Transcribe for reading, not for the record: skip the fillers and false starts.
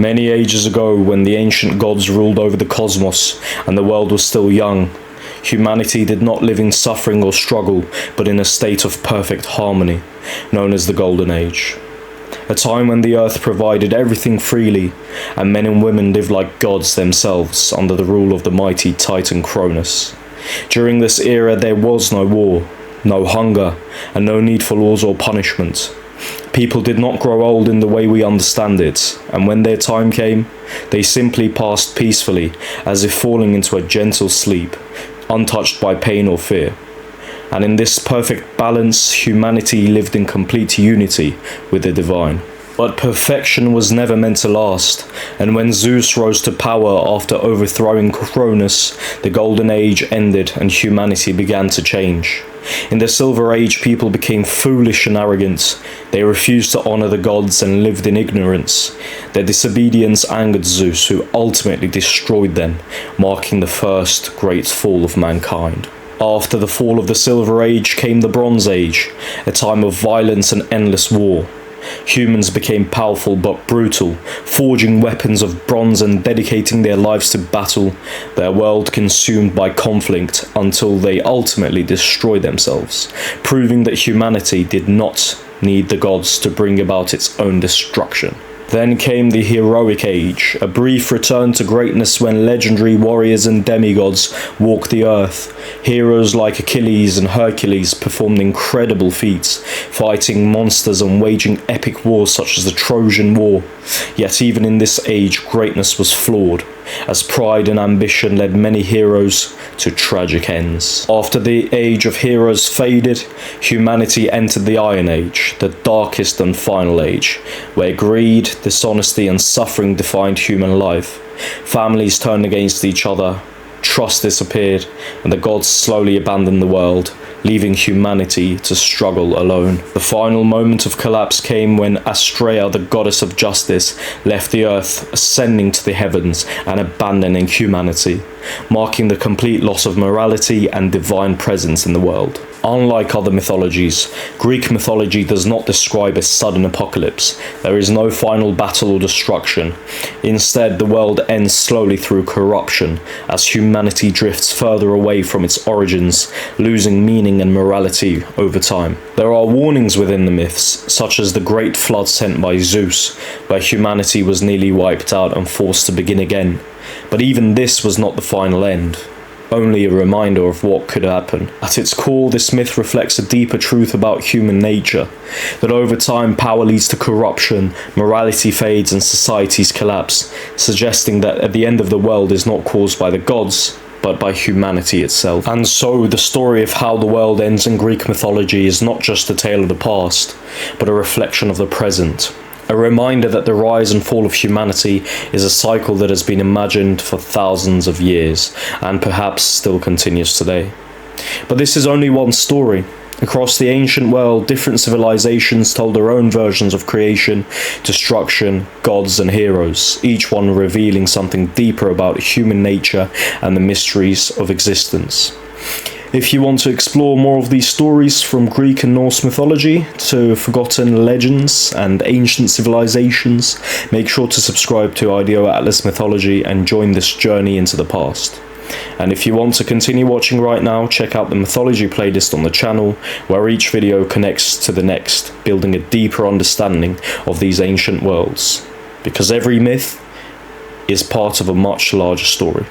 Many ages ago, when the ancient gods ruled over the cosmos and the world was still young, humanity did not live in suffering or struggle, but in a state of perfect harmony, known as the Golden Age. A time when the earth provided everything freely, and men and women lived like gods themselves under the rule of the mighty Titan Cronus. During this era there was no war, no hunger, and no need for laws or punishment. People did not grow old in the way we understand it, and when their time came, they simply passed peacefully, as if falling into a gentle sleep, untouched by pain or fear. And in this perfect balance, humanity lived in complete unity with the divine. But perfection was never meant to last, and when Zeus rose to power after overthrowing Cronus, the Golden Age ended and humanity began to change. In the Silver Age, people became foolish and arrogant. They refused to honor the gods and lived in ignorance. Their disobedience angered Zeus, who ultimately destroyed them, marking the first great fall of mankind. After the fall of the Silver Age came the Bronze Age, a time of violence and endless war. Humans became powerful but brutal, forging weapons of bronze and dedicating their lives to battle, their world consumed by conflict until they ultimately destroyed themselves, proving that humanity did not need the gods to bring about its own destruction. Then came the Heroic Age, a brief return to greatness when legendary warriors and demigods walked the earth. Heroes like Achilles and Hercules performed incredible feats, fighting monsters and waging epic wars such as the Trojan War. Yet even in this age, greatness was flawed, as pride and ambition led many heroes to tragic ends. After the age of heroes faded, humanity entered the Iron Age, the darkest and final age, where greed, dishonesty and suffering defined human life. Families turned against each other, trust disappeared, and the gods slowly abandoned the world, leaving humanity to struggle alone. The final moment of collapse came when Astraea, the goddess of justice, left the earth, ascending to the heavens and abandoning humanity, marking the complete loss of morality and divine presence in the world. Unlike other mythologies, Greek mythology does not describe a sudden apocalypse. There is no final battle or destruction. Instead, the world ends slowly through corruption, as humanity drifts further away from its origins, losing meaning and morality over time. There are warnings within the myths, such as the great flood sent by Zeus, where humanity was nearly wiped out and forced to begin again. But even this was not the final end, only a reminder of what could happen. At its core, this myth reflects a deeper truth about human nature, that over time power leads to corruption, morality fades and societies collapse, suggesting that at the end of the world is not caused by the gods, but by humanity itself. And so, the story of how the world ends in Greek mythology is not just a tale of the past, but a reflection of the present. A reminder that the rise and fall of humanity is a cycle that has been imagined for thousands of years, and perhaps still continues today. But this is only one story. Across the ancient world, different civilizations told their own versions of creation, destruction, gods and heroes, each one revealing something deeper about human nature and the mysteries of existence. If you want to explore more of these stories from Greek and Norse mythology to forgotten legends and ancient civilizations, make sure to subscribe to IDEO Atlas Mythology and join this journey into the past. And if you want to continue watching right now, check out the Mythology playlist on the channel, where each video connects to the next, building a deeper understanding of these ancient worlds. Because every myth is part of a much larger story.